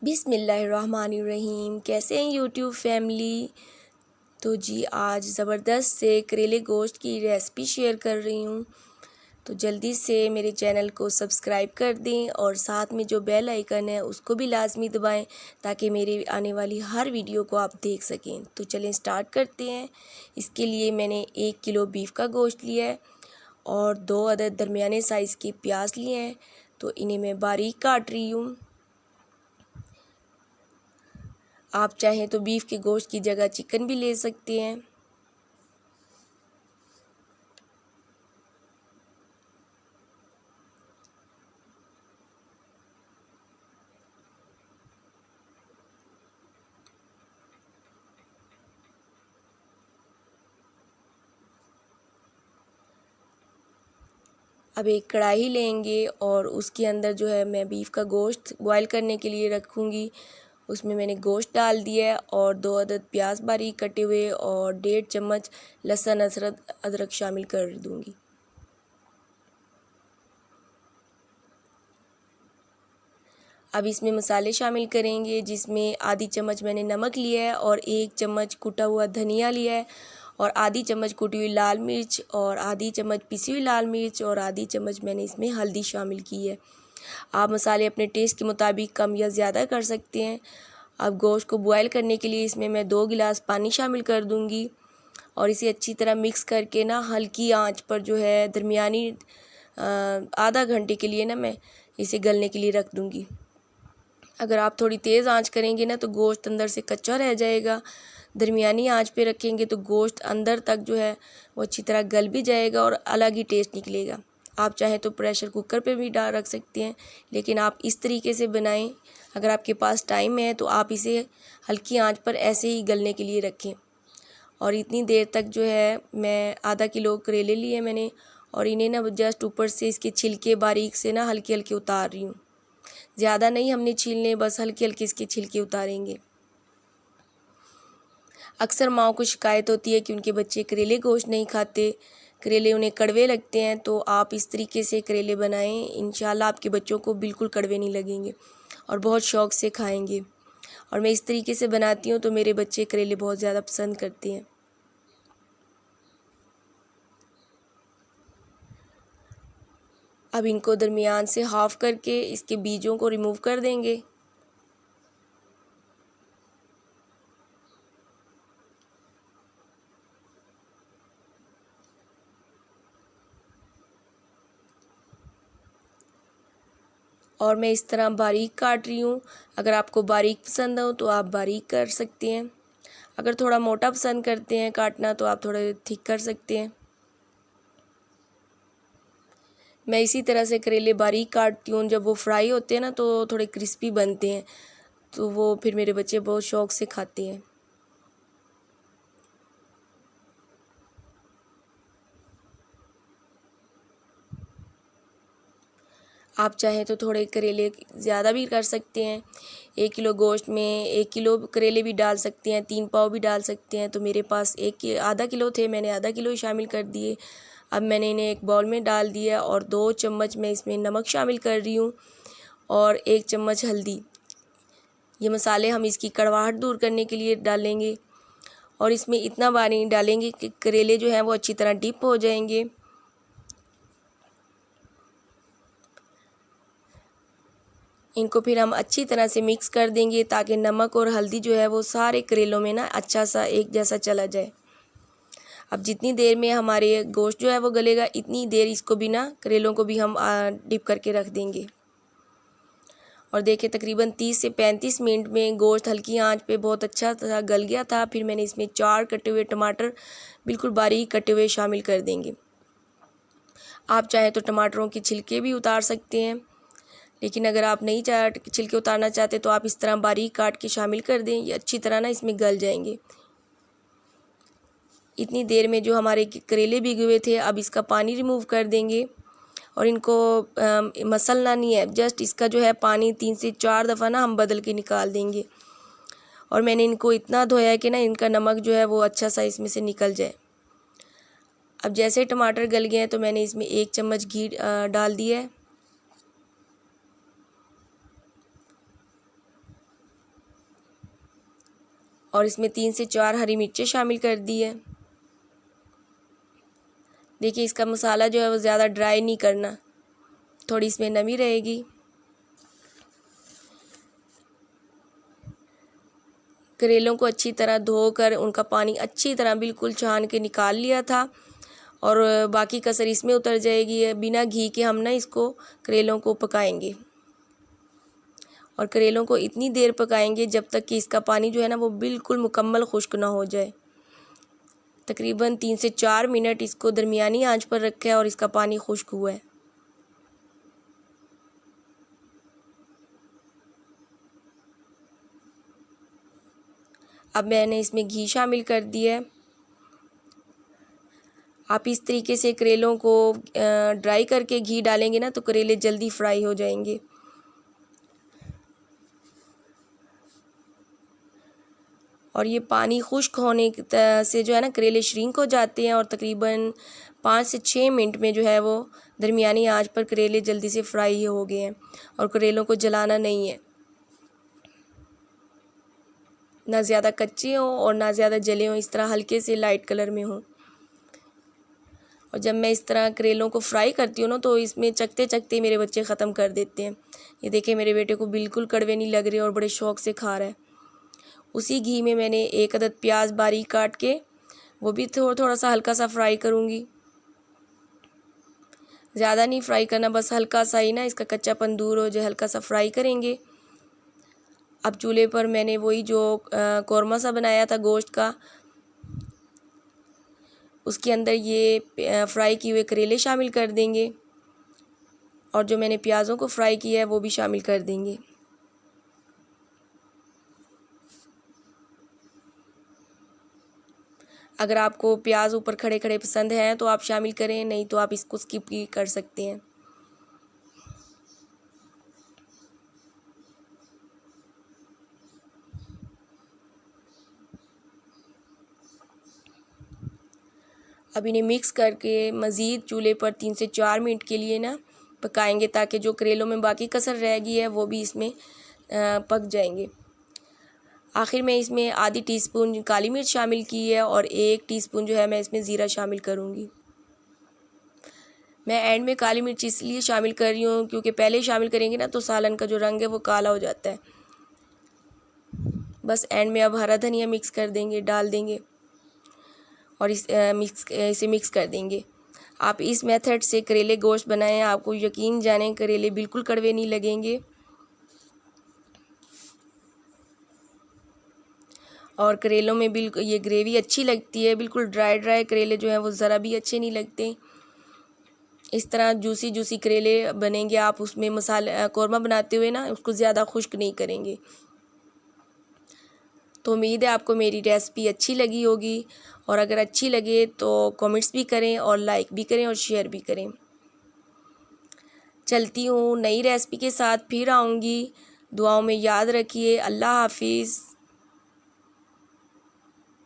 बिस्मिल्लाहिर्रहमानिर्रहीम। कैसे हैं यूट्यूब फैमिली। तो जी आज ज़बरदस्त से करेले गोश्त की रेसिपी शेयर कर रही हूँ। तो जल्दी से मेरे चैनल को सब्सक्राइब कर दें और साथ में जो बेल आइकन है उसको भी लाजमी दबाएं ताकि मेरी आने वाली हर वीडियो को आप देख सकें। तो चलें स्टार्ट करते हैं। इसके लिए मैंने 1 किलो बीफ का गोश्त लिया है और 2 अदद दरमियाने साइज़ के प्याज लिए हैं। तो इन्हें मैं बारीक काट रही हूँ। आप चाहें तो बीफ के गोश्त की जगह चिकन भी ले सकते हैं। अब एक कढ़ाई लेंगे और उसके अंदर जो है मैं बीफ का गोश्त बॉईल करने के लिए रखूँगी। उसमें मैंने गोश्त डाल दिया है और 2 अदद प्याज बारीक कटे हुए और 1.5 चम्मच लहसुन अदरक शामिल कर दूँगी। अब इसमें मसाले शामिल करेंगे, जिसमें आधी चम्मच मैंने नमक लिया है और 1 चम्मच कुटा हुआ धनिया लिया है और आधी चम्मच कुटी हुई लाल मिर्च और आधी चम्मच पिसी हुई लाल मिर्च और आधी चम्मच मैंने इसमें हल्दी शामिल की है। आप मसाले अपने टेस्ट के मुताबिक कम या ज़्यादा कर सकते हैं। अब गोश्त को बॉयल करने के लिए इसमें मैं 2 गिलास पानी शामिल कर दूंगी और इसे अच्छी तरह मिक्स करके ना हल्की आंच पर जो है दरमियानी आधा घंटे के लिए ना मैं इसे गलने के लिए रख दूंगी। अगर आप थोड़ी तेज़ आंच करेंगे ना तो गोश्त अंदर से कच्चा रह जाएगा। दरमियानी आंच पे रखेंगे तो गोश्त अंदर तक जो है वो अच्छी तरह गल भी जाएगा और अलग ही टेस्ट निकलेगा। आप चाहें तो प्रेशर कुकर पे भी डाल रख सकते हैं, लेकिन आप इस तरीके से बनाएं। अगर आपके पास टाइम है तो आप इसे हल्की आंच पर ऐसे ही गलने के लिए रखें। और इतनी देर तक जो है मैं आधा किलो करेले लिए मैंने और इन्हें ना जस्ट ऊपर से इसके छिलके बारीक से ना हल्के हल्के उतार रही हूँ। ज़्यादा नहीं हमने छीलने, बस हल्के हल्के इसके छिलके उतारेंगे। अक्सर माँओं को शिकायत होती है कि उनके बच्चे करेले गोश्त नहीं खाते, करेले उन्हें कड़वे लगते हैं। तो आप इस तरीके से करेले बनाएं, इंशाल्लाह आपके बच्चों को बिल्कुल कड़वे नहीं लगेंगे और बहुत शौक़ से खाएंगे। और मैं इस तरीके से बनाती हूँ तो मेरे बच्चे करेले बहुत ज़्यादा पसंद करते हैं। अब इनको दरमियान से हाफ़ करके इसके बीजों को रिमूव कर देंगे। और मैं इस तरह बारीक काट रही हूँ। अगर आपको बारीक पसंद हो तो आप बारीक कर सकते हैं। अगर थोड़ा मोटा पसंद करते हैं काटना तो आप थोड़ा थिक कर सकते हैं। मैं इसी तरह से करेले बारीक काटती हूँ। जब वो फ्राई होते हैं ना तो थोड़े क्रिस्पी बनते हैं, तो वो फिर मेरे बच्चे बहुत शौक़ से खाते हैं। आप चाहें तो थोड़े करेले ज़्यादा भी कर सकते हैं। 1 किलो गोश्त में 1 किलो करेले भी डाल सकते हैं, 3 पाव भी डाल सकते हैं। तो मेरे पास आधा किलो थे, मैंने आधा किलो ही शामिल कर दिए। अब मैंने इन्हें एक बाउल में डाल दिया और 2 चम्मच मैं इसमें नमक शामिल कर रही हूँ और 1 चम्मच हल्दी। ये मसाले हम इसकी कड़वाहट दूर करने के लिए डालेंगे और इसमें इतना पानी डालेंगे कि करेले जो हैं वो अच्छी तरह डिप हो जाएंगे। इनको फिर हम अच्छी तरह से मिक्स कर देंगे ताकि नमक और हल्दी जो है वो सारे करेलों में ना अच्छा सा एक जैसा चला जाए। अब जितनी देर में हमारे गोश्त जो है वो गलेगा, इतनी देर इसको भी ना करेलों को भी हम डिप करके रख देंगे। और देखिए तकरीबन 30 से 35 मिनट में गोश्त हल्की आंच पे बहुत अच्छा तरह गल गया था। फिर मैंने इसमें 4 कटे हुए टमाटर बिल्कुल बारीक कटे हुए शामिल कर देंगे। आप चाहें तो टमाटरों के छिलके भी उतार सकते हैं, लेकिन अगर आप नहीं छिलके उतारना चाहते तो आप इस तरह बारीक काट के शामिल कर दें। ये अच्छी तरह ना इसमें गल जाएंगे। इतनी देर में जो हमारे करेले भीगे हुए थे, अब इसका पानी रिमूव कर देंगे और इनको मसलना नहीं है, जस्ट इसका जो है पानी 3 से 4 दफ़ा ना हम बदल के निकाल देंगे। और मैंने इनको इतना धोया है कि ना इनका नमक जो है वो अच्छा सा इसमें से निकल जाए। अब जैसे टमाटर गल गए हैं तो मैंने इसमें 1 चम्मच घी डाल दिया है और इसमें 3 से 4 हरी मिर्चें शामिल कर दी है। देखिए इसका मसाला जो है वो ज़्यादा ड्राई नहीं करना, थोड़ी इसमें नमी रहेगी। करेलों को अच्छी तरह धोकर उनका पानी अच्छी तरह बिल्कुल छान के निकाल लिया था और बाकी कसर इसमें उतर जाएगी। बिना घी के हम ना इसको करेलों को पकाएंगे और करेलों को इतनी देर पकाएंगे जब तक कि इसका पानी जो है ना वो बिल्कुल मुकम्मल खुश्क ना हो जाए। तकरीबन 3 से 4 मिनट इसको दरमियानी आंच पर रखा है और इसका पानी खुश्क हुआ है। अब मैंने इसमें घी शामिल कर दिया है। आप इस तरीके से करेलों को ड्राई करके घी डालेंगे ना तो करेले जल्दी फ्राई हो जाएंगे। और ये पानी खुश्क होने से जो है ना करेले श्रिंक हो जाते हैं और तकरीबन 5 से 6 मिनट में जो है वो दरमियानी आंच पर करेले जल्दी से फ्राई हो गए हैं और करेलों को जलाना नहीं है, ना ज़्यादा कच्चे हों और ना ज़्यादा जले हों, इस तरह हल्के से लाइट कलर में हों। और जब मैं इस तरह करेलों को फ्राई करती हूँ ना तो इसमें चखते चखते मेरे बच्चे ख़त्म कर देते हैं। ये देखिए मेरे बेटे को बिल्कुल कड़वे नहीं लग रहे और बड़े शौक़ से खा रहा है। उसी घी में मैंने 1 अदद प्याज बारीक काट के वो भी थोड़ा सा हल्का सा फ्राई करूँगी। ज़्यादा नहीं फ्राई करना, बस हल्का सा ही ना इसका कच्चापन दूर हो जाए, हल्का सा फ्राई करेंगे। अब चूल्हे पर मैंने वही जो कौरमा सा बनाया था गोश्त का, उसके अंदर ये फ्राई किए हुए करेले शामिल कर देंगे और जो मैंने प्याज़ों को फ्राई किया है वो भी शामिल कर देंगे। अगर आपको प्याज ऊपर खड़े खड़े पसंद हैं तो आप शामिल करें, नहीं तो आप इसको स्किप भी कर सकते हैं। अब इन्हें मिक्स करके मज़ीद चूल्हे पर 3 से 4 मिनट के लिए ना पकाएंगे ताकि जो करेलों में बाकी कसर रह गई है वो भी इसमें पक जाएंगे। आखिर में इसमें आधी टीस्पून काली मिर्च शामिल की है और 1 टीस्पून जो है मैं इसमें ज़ीरा शामिल करूँगी। मैं एंड में काली मिर्च इसलिए शामिल कर रही हूँ क्योंकि पहले शामिल करेंगे ना तो सालन का जो रंग है वो काला हो जाता है। बस एंड में अब हरा धनिया मिक्स कर देंगे, डाल देंगे और इसे मिक्स कर देंगे। आप इस मेथड से करेले गोश्त बनाएं, आपको यकीन जाने करेले बिल्कुल कड़वे नहीं लगेंगे और करेलों में बिल्कुल ये ग्रेवी अच्छी लगती है। बिल्कुल ड्राई ड्राई करेले जो हैं वो ज़रा भी अच्छे नहीं लगते। इस तरह जूसी जूसी करेले बनेंगे। आप उसमें मसाला कौरमा बनाते हुए ना उसको ज़्यादा खुश्क नहीं करेंगे। तो उम्मीद है आपको मेरी रेसिपी अच्छी लगी होगी और अगर अच्छी लगे तो कमेंट्स भी करें और लाइक भी करें और शेयर भी करें। चलती हूँ, नई रेसिपी के साथ फिर आऊँगी। दुआओं में याद रखिए। अल्लाह हाफिज़।